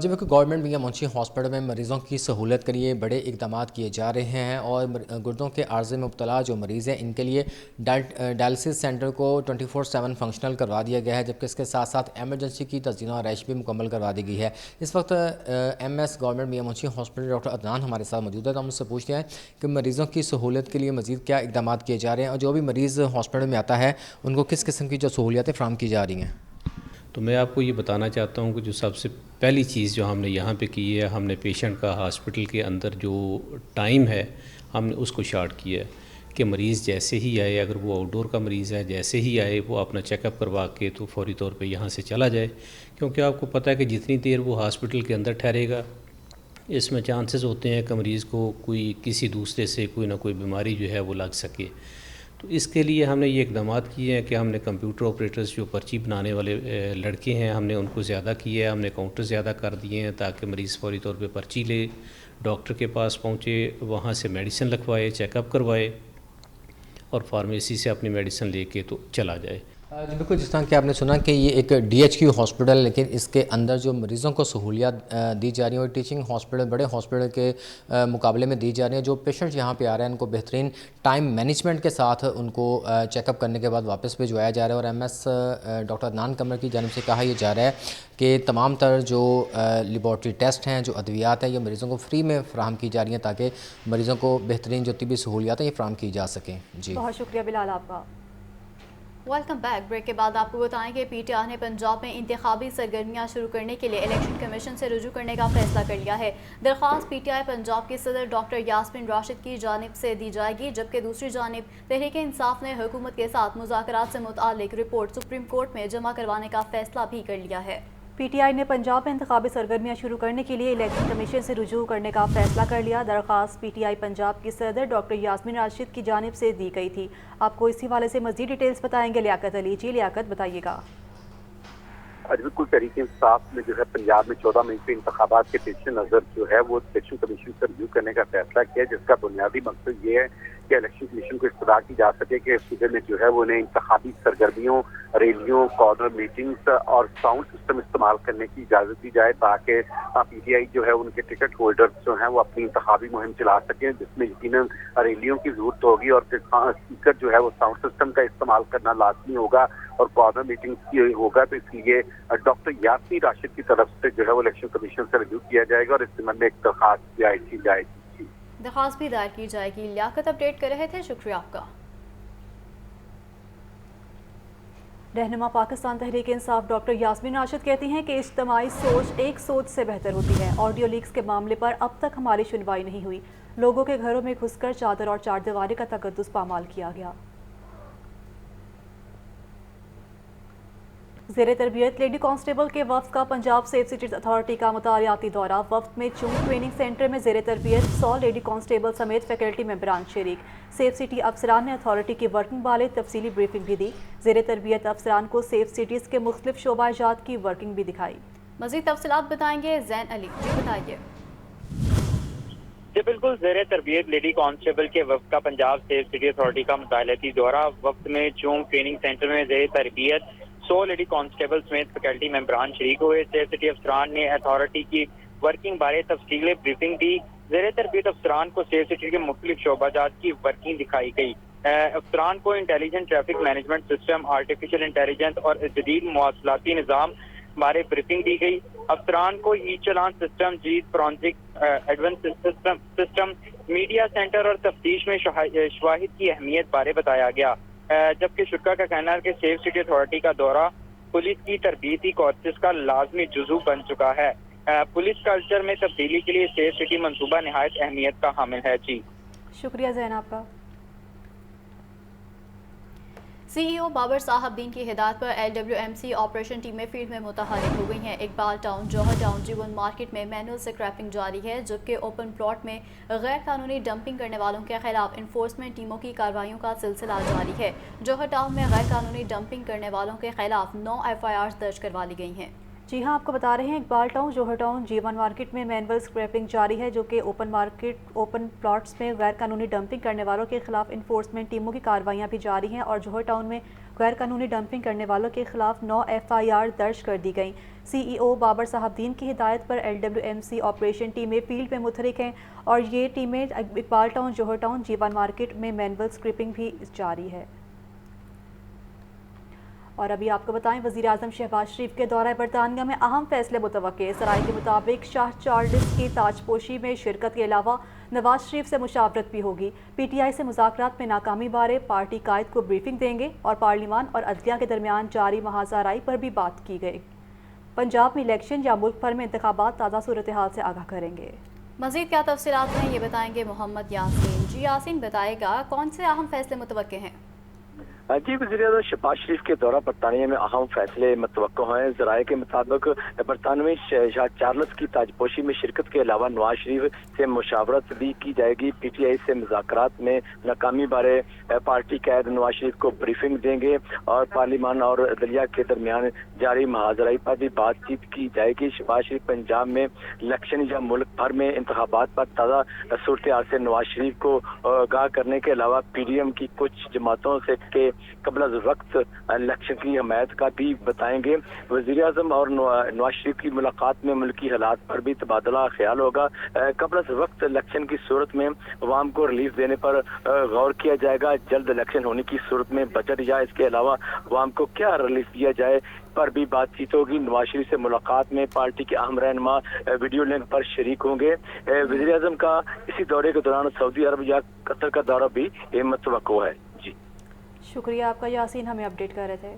جب کہ گورنمنٹ میاں منشی ہاسپٹل میں مریضوں کی سہولت کے لیے بڑے اقدامات کیے جا رہے ہیں اور گردوں کے عارضے میں مبتلا جو مریض ہیں ان کے لیے ڈائلسس سینٹر کو 24/7 فنکشنل کروا دیا گیا ہے، جبکہ اس کے ساتھ ساتھ ایمرجنسی کی تزئین و آرائش بھی مکمل کروا دی گئی ہے۔ اس وقت ایم ایس گورنمنٹ میاں منشی ہاسپٹل ڈاکٹر عدنان ہمارے ساتھ موجود ہے، تو ہم اس سے پوچھتے ہیں کہ مریضوں کی سہولت کے لیے مزید کیا اقدامات کیے جا رہے ہیں اور جو بھی مریض ہاسپٹل میں آتا ہے ان کو کس قسم کی جو سہولیتیں فراہم کی جا رہی ہیں۔ تو میں آپ کو یہ بتانا چاہتا ہوں کہ جو سب سے پہلی چیز جو ہم نے یہاں پہ کی ہے، ہم نے پیشنٹ کا ہاسپٹل کے اندر جو ٹائم ہے ہم نے اس کو شارٹ کیا ہے کہ مریض جیسے ہی آئے، اگر وہ آؤٹ ڈور کا مریض ہے، جیسے ہی آئے وہ اپنا چیک اپ کروا کے تو فوری طور پہ یہاں سے چلا جائے، کیونکہ آپ کو پتہ ہے کہ جتنی دیر وہ ہاسپٹل کے اندر ٹھہرے گا اس میں چانسز ہوتے ہیں کہ مریض کو کوئی کسی دوسرے سے کوئی نہ کوئی بیماری جو ہے وہ لگ سکے۔ تو اس کے لیے ہم نے یہ اقدامات کیے ہیں کہ ہم نے کمپیوٹر آپریٹرز جو پرچی بنانے والے لڑکے ہیں ہم نے ان کو زیادہ کیے ہیں، ہم نے کاؤنٹر زیادہ کر دیے ہیں تاکہ مریض فوری طور پہ پرچی لے، ڈاکٹر کے پاس پہنچے، وہاں سے میڈیسن لکھوائے، چیک اپ کروائے اور فارمیسی سے اپنی میڈیسن لے کے تو چلا جائے۔ بالکل جس طرح کہ آپ نے سنا کہ یہ ایک DHQ ہاسپٹل، لیکن اس کے اندر جو مریضوں کو سہولیات دی جا رہی ہیں اور ٹیچنگ ہاسپٹل بڑے ہاسپٹل کے مقابلے میں دی جا رہی ہیں. جو پیشنٹ یہاں پہ آ رہے ہیں ان کو بہترین ٹائم مینجمنٹ کے ساتھ ان کو چیک اپ کرنے کے بعد واپس بھجوایا جا رہا ہے. اور MS ڈاکٹر عدنان قمر کی جانب سے کہا یہ جا رہا ہے کہ تمام تر جو لیبارٹری ٹیسٹ ہیں، جو ادویات ہیں، یہ مریضوں کو فری میں فراہم کی جا رہی ہیں تاکہ مریضوں کو بہترین جو طبی سہولیات ہیں یہ فراہم کی جا سکیں. جی بہت شکریہ بلال آپ کا. Welcome back. بریک کے بعد آپ کو بتائیں کہ PTI نے پنجاب میں انتخابی سرگرمیاں شروع کرنے کے لیے الیکشن کمیشن سے رجوع کرنے کا فیصلہ کر لیا ہے. درخواست PTI پنجاب کی صدر ڈاکٹر یاسمین راشد کی جانب سے دی جائے گی، جبکہ دوسری جانب تحریک انصاف نے حکومت کے ساتھ مذاکرات سے متعلق رپورٹ سپریم کورٹ میں جمع کروانے کا فیصلہ بھی کر لیا ہے. PTI نے پنجاب میں انتخابی سرگرمیاں شروع کرنے کے لیے الیکشن کمیشن سے رجوع کرنے کا فیصلہ کر لیا. درخواست PTI پنجاب کی صدر ڈاکٹر یاسمین راشد کی جانب سے دی گئی تھی. آپ کو اسی حوالے سے مزید ڈیٹیلز بتائیں گے لیاقت علی. جی لیاقت بتائیے گا. بالکل تحریک انصاف میں جو ہے پنجاب میں 14 مئی کے انتخابات کے پیش نظر جو ہے وہ الیکشن کمیشن سے رجوع کرنے کا فیصلہ کیا، جس کا بنیادی مقصد یہ ہے کہ الیکشن کمیشن کو اطلاع کی جا سکے کہ صوبے میں جو ہے وہ انہیں انتخابی سرگرمیوں، ریلیوں، کارنر میٹنگز اور ساؤنڈ سسٹم استعمال کرنے کی اجازت دی جائے تاکہ PTI جو ہے ان کے ٹکٹ ہولڈرز جو ہیں وہ اپنی انتخابی مہم چلا سکیں، جس میں یقیناً ریلیوں کی ضرورت ہوگی اور پھر اسپیکر جو ہے وہ ساؤنڈ سسٹم کا استعمال کرنا لازمی ہوگا اور کارنر میٹنگ کی ہوگا. تو اس لیے ڈاکٹر یاسمین راشد کی طرف سے جو ہے وہ الیکشن کمیشن سے رجوع کیا جائے گا اور اس سلسلے میں ایک درخواست دائر کی جائے گی. درخواست بھی دائر کی جائے گی. لیاقت اپڈیٹ کر رہے تھے، شکریہ آپ کا. رہنما پاکستان تحریک انصاف ڈاکٹر یاسمین راشد کہتی ہیں کہ اجتماعی سوچ ایک سوچ سے بہتر ہوتی ہے. آڈیو لیکس کے معاملے پر اب تک ہماری سنوائی نہیں ہوئی. لوگوں کے گھروں میں گھس کر چادر اور چار دیواری کا تقدس پامال کیا گیا. زیر تربیت لیڈی کانسٹیبل کے وفد کا پنجاب سیف سٹیز اتھارٹی کا مطالعاتی دورہ. وفد میں چونگ ٹریننگ سینٹر میں زیر تربیت 100 لیڈی کانسٹیبل سمیت فیکلٹی ممبران شریک. سیف سٹی افسران نے اتھارٹی کی ورکنگ والے تفصیلی بریفنگ بھی دی. زیر تربیت افسران کو سیف سٹیز کے مختلف شعبہ جات کی ورکنگ بھی دکھائی. مزید تفصیلات بتائیں گے زین علی. جی بتائیے. جی بالکل، زیر تربیت لیڈی کانسٹیبل کے وفد کا پنجاب سیف سٹی اتھارٹی کا مطالعاتی دورہ. وفد میں چونگ ٹریننگ سینٹر میں زیر تربیت 100 لیڈی کانسٹیبل سمیت فیکلٹی ممبران شریک ہوئے. سیف سٹی افسران نے اتھارٹی کی ورکنگ بارے تفصیلی بریفنگ دی. زیر تربیت افسران کو سیف سٹی کے مختلف شعبہ جات کی ورکنگ دکھائی گئی. افسران کو intelligent traffic management system, artificial intelligence اور جدید مواصلاتی نظام بارے بریفنگ دی گئی. افسران کو ای چلان سسٹم، جیت forensic advance system, media centre اور تفتیش میں شواہد کی اہمیت بارے بتایا گیا. جبکہ شرکا کا کہنا ہے کہ سیف سٹی اتھارٹی کا دورہ پولیس کی تربیتی کورسز کا لازمی جزو بن چکا ہے. پولیس کلچر میں تبدیلی کے لیے سیف سٹی منصوبہ نہایت اہمیت کا حامل ہے. جی شکریہ زین آپ کا. CEO بابر صاحب دین کی ہدایت پر LWMC آپریشن ٹیمیں فیلڈ میں متحرک ہو گئی ہیں. اقبال ٹاؤن، جوہر ٹاؤن، جیون مارکیٹ میں مینول سکریپنگ جاری ہے، جبکہ اوپن پلاٹ میں غیر قانونی ڈمپنگ کرنے والوں کے خلاف انفورسمنٹ ٹیموں کی کارروائیوں کا سلسلہ جاری ہے. جوہر ٹاؤن میں غیر قانونی ڈمپنگ کرنے والوں کے خلاف 9 FIRs درج کروا لی گئی ہیں. جی ہاں، آپ کو بتا رہے ہیں اقبال ٹاؤن، جوہر ٹاؤن، جیون مارکیٹ میں مینول اسکریپنگ جاری ہے، جو کہ اوپن پلاٹس میں غیر قانونی ڈمپنگ کرنے والوں کے خلاف انفورسمنٹ ٹیموں کی کارروائیاں بھی جاری ہیں. اور جوہر ٹاؤن میں غیر قانونی ڈمپنگ کرنے والوں کے خلاف 9 FIR درج کر دی گئیں. CEO بابر صاحب دین کی ہدایت پر LWMC آپریشن ٹیمیں فیلڈ میں متحرک ہیں اور یہ ٹیمیں اقبال ٹاؤن، جوہر ٹاؤن، جیون مارکیٹ میں مینول اسکریپنگ بھی جاری ہے. اور ابھی آپ کو بتائیں وزیر اعظم شہباز شریف کے دورہ برطانیہ میں اہم فیصلے متوقع. ذرائع کے مطابق شاہ چارلس کی تاج پوشی میں شرکت کے علاوہ نواز شریف سے مشاورت بھی ہوگی. PTI سے مذاکرات میں ناکامی بارے پارٹی قائد کو بریفنگ دیں گے اور پارلیمان اور عدلیہ کے درمیان جاری محاذہ رائی پر بھی بات کی گئی. پنجاب میں الیکشن یا ملک بھر میں انتخابات تازہ صورتحال سے آگاہ کریں گے. مزید کیا تفصیلات ہیں یہ بتائیں گے محمد یاسین. جی یاسین بتائے گا کون سے اہم فیصلے متوقع ہیں؟ جی وزیر اعظم شہباز شریف کے دورہ برطانیہ میں اہم فیصلے متوقع ہیں. ذرائع کے مطابق برطانوی شاہ چارلس کی تاج پوشی میں شرکت کے علاوہ نواز شریف سے مشاورت بھی کی جائے گی. PTI سے مذاکرات میں ناکامی بارے پارٹی قائد نواز شریف کو بریفنگ دیں گے اور پارلیمان اور عدلیہ کے درمیان جاری محاذرائی پر بھی بات چیت کی جائے گی. شہباز شریف پنجاب میں الیکشن یا ملک بھر میں انتخابات پر تازہ صورتحال سے نواز شریف کو آگاہ کرنے کے علاوہ PDM کی کچھ جماعتوں سے کے قبل از وقت الیکشن کی حمایت کا بھی بتائیں گے. وزیر اعظم اور نواز شریف کی ملاقات میں ملکی حالات پر بھی تبادلہ خیال ہوگا. قبل از وقت الیکشن کی صورت میں عوام کو ریلیف دینے پر غور کیا جائے گا. جلد الیکشن ہونے کی صورت میں بجٹ یا اس کے علاوہ عوام کو کیا ریلیف دیا جائے پر بھی بات چیت ہوگی. نواز شریف سے ملاقات میں پارٹی کے اہم رہنما ویڈیو لنک پر شریک ہوں گے. وزیر اعظم کا اسی دورے کے دوران سعودی عرب یا قطر کا دورہ بھی متوقع ہے. جی شکریہ آپ کا یاسین، ہمیں اپڈیٹ کر رہے تھے.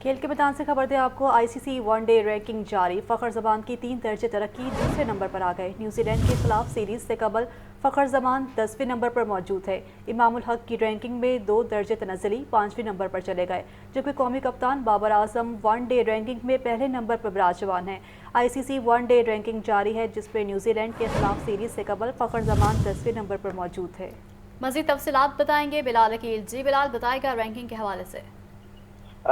کھیل کے میدان سے خبر دیں آپ کو، آئی سی سی ون ڈے رینکنگ جاری. فخر زمان کی 3 درجے ترقی، دوسرے نمبر پر آ گئے. نیوزی لینڈ کے خلاف سیریز سے قبل فخر زمان 10ویں نمبر پر موجود ہے. امام الحق کی رینکنگ میں 2 درجے تنزلی 5ویں نمبر پر چلے گئے، جبکہ قومی کپتان Babar Azam one day ranking میں پہلے نمبر پر براجمان ہیں. آئی سی سی ون ڈے رینکنگ جاری ہے جس پہ نیوزی لینڈ کے خلاف سیریز سے قبل فخر زمان 10ویں نمبر پر موجود ہے. مزید تفصیلات بتائیں گے بلال عقیل. جی بلال، بتائے گا رینکنگ کے حوالے سے.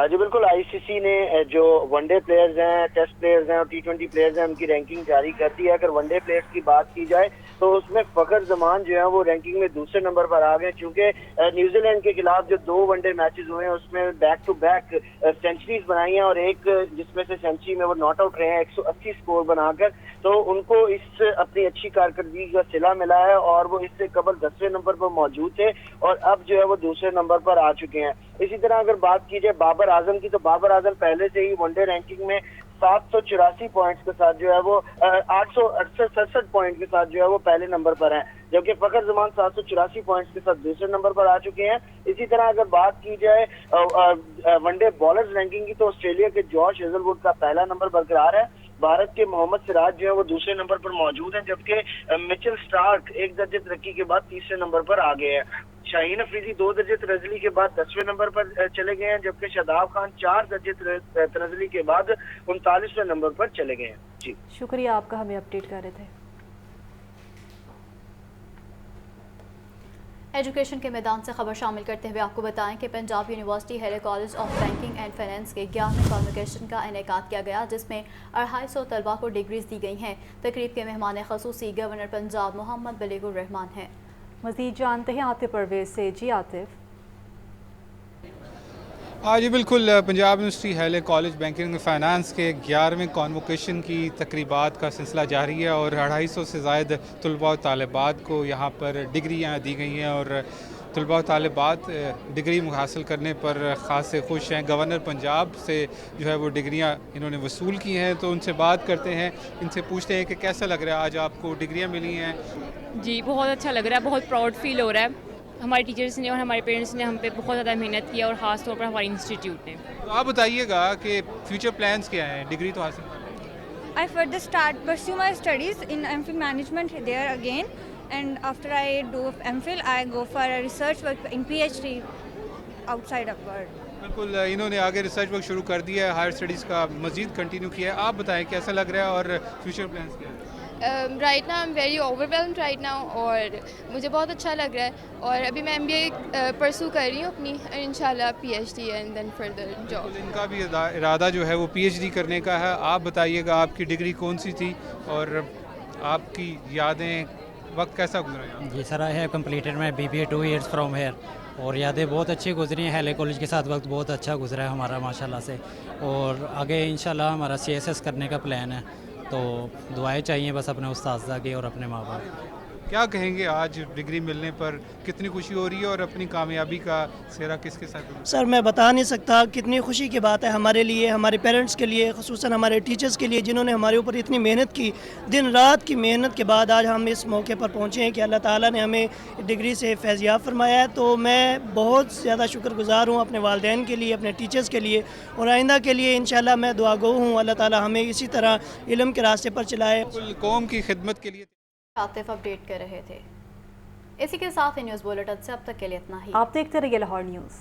جی بالکل، آئی سی سی نے جو ون ڈے پلیئرز ہیں، ٹیسٹ پلیئرز ہیں اور T20 پلیئرز ہیں ان کی رینکنگ جاری کر دی ہے. اگر ون ڈے پلیئرز کی بات کی جائے تو اس میں فخر زمان جو ہے وہ رینکنگ میں دوسرے نمبر پر آ گئے، چونکہ نیوزی لینڈ کے خلاف جو 2 ون ڈے میچز ہوئے ہیں اس میں بیک ٹو بیک سینچریز بنائی ہیں اور ایک جس میں سے سینچری میں وہ ناٹ آؤٹ رہے ہیں 180 سکور بنا کر. تو ان کو اس اپنی اچھی کارکردگی کا صلہ ملا ہے اور وہ اس سے قبل 10ویں نمبر پر موجود تھے اور اب جو ہے وہ دوسرے نمبر پر آ چکے ہیں. اسی طرح اگر بات کی جائے بابر اعظم کی تو بابر اعظم پہلے سے ہی ون ڈے رینکنگ میں 784 پوائنٹس کے ساتھ جو ہے وہ 867 پوائنٹ کے ساتھ جو ہے وہ پہلے نمبر پر ہیں، جبکہ فخر زمان 784 پوائنٹس کے ساتھ دوسرے نمبر پر آ چکے ہیں. اسی طرح اگر بات کی جائے ون ڈے بالرز رینکنگ کی تو آسٹریلیا کے جارج ہیزل ووڈ کا پہلا نمبر برقرار ہے. بھارت کے محمد سراج جو ہے وہ دوسرے نمبر پر موجود ہیں، جبکہ مچل سٹارک 1 درجے ترقی کے بعد تیسرے نمبر پر آ گئے ہیں. شاہین افریدی 2 درجے تنزلی کے بعد 10ویں نمبر پر چلے گئے ہیں، جبکہ شاداب خان 4 درجے تنزلی کے بعد 39ویں نمبر پر چلے گئے ہیں. جی شکریہ آپ کا، ہمیں اپڈیٹ کر رہے تھے. ایجوکیشن کے میدان سے خبر شامل کرتے ہوئے آپ کو بتائیں کہ Punjab university Hailey college of banking and finance کے 11ویں کانوکیشن کا انعقاد کیا گیا، جس میں 250 طلباء کو ڈگریز دی گئی ہیں. تقریب کے مہمان خصوصی گورنر پنجاب محمد بلیغ الرحمان ہیں. مزید جانتے ہیں عاطف پرویز سے. جی عاطف. جی بالکل، Punjab university Hailey college banking finance کے 11ویں کانوکیشن کی تقریبات کا سلسلہ جاری ہے اور 250 سے زائد طلباء و طالبات کو یہاں پر ڈگریاں دی گئی ہیں اور طلباء و طالبات ڈگری حاصل کرنے پر خاص سے خوش ہیں. گورنر پنجاب سے جو ہے وہ ڈگریاں انہوں نے وصول کی ہیں، تو ان سے بات کرتے ہیں، ان سے پوچھتے ہیں کہ کیسا لگ رہا ہے آج آپ کو ڈگریاں ملی ہیں. جی بہت اچھا لگ رہا ہے، بہت پراؤڈ فیل ہو رہا ہے. ہمارے ٹیچرز نے اور ہمارے پیرنٹس نے ہم پہ بہت زیادہ محنت کی اور خاص طور پر ہمارے انسٹیٹیوٹ نے. تو آپ بتائیے گا کہ فیوچر پلانس کیا ہیں؟ ڈگری تو حاصل I further pursue my studies in MPhil management there again, and after I do MPhil I go for a research work in PhD outside of world. بالکل، انہوں نے آگے ریسرچ ورک شروع کر دیا ہے، ہائر اسٹڈیز کا مزید کنٹینیو کیا ہے. آپ بتائیں کیسا لگ رہا ہے اور فیوچر پلانس کیا ہے؟ Right now I am very overwhelmed right now اور مجھے بہت اچھا لگ رہا ہے اور ابھی میں MBA پرسو کر رہی ہوں اپنی، انشاءاللہ PhD and then further job. ان کا بھی ارادہ جو ہے وہ PhD کرنے کا ہے. آپ بتائیے گا آپ کی ڈگری کون سی تھی اور آپ کی یادیں، وقت کیسا گزرا؟ جی sir, I have completed my BBA 2 years from here اور یادیں بہت اچھی گزری ہیں. ہیلے کالج کے ساتھ وقت بہت اچھا گزرا ہے ہمارا ماشاءاللہ سے، اور آگے انشاءاللہ ہمارا CSS کرنے کا پلان ہے، تو دعائیں چاہیے بس اپنے اساتذہ کی اور اپنے ماں باپ. کیا کہیں گے آج ڈگری ملنے پر کتنی خوشی ہو رہی ہے اور اپنی کامیابی کا سہرا کس کے ساتھ؟ سر میں بتا نہیں سکتا کتنی خوشی کی بات ہے ہمارے لیے، ہمارے پیرنٹس کے لیے، خصوصاً ہمارے ٹیچرز کے لیے جنہوں نے ہمارے اوپر اتنی محنت کی. دن رات کی محنت کے بعد آج ہم اس موقع پر پہنچے ہیں کہ اللہ تعالیٰ نے ہمیں ڈگری سے فیضیاب فرمایا ہے. تو میں بہت زیادہ شکر گزار ہوں اپنے والدین کے لیے، اپنے ٹیچرز کے لیے، اور آئندہ کے لیے انشاءاللہ میں دعا گو ہوں اللہ تعالیٰ ہمیں اسی طرح علم کے راستے پر چلائے. قوم کی خدمت کے لیے عاطف اپڈیٹ کر رہے تھے. اسی کے ساتھ نیوز بلیٹن سے اب تک کے لیے اتنا ہی. آپ دیکھتے رہیے لاہور نیوز.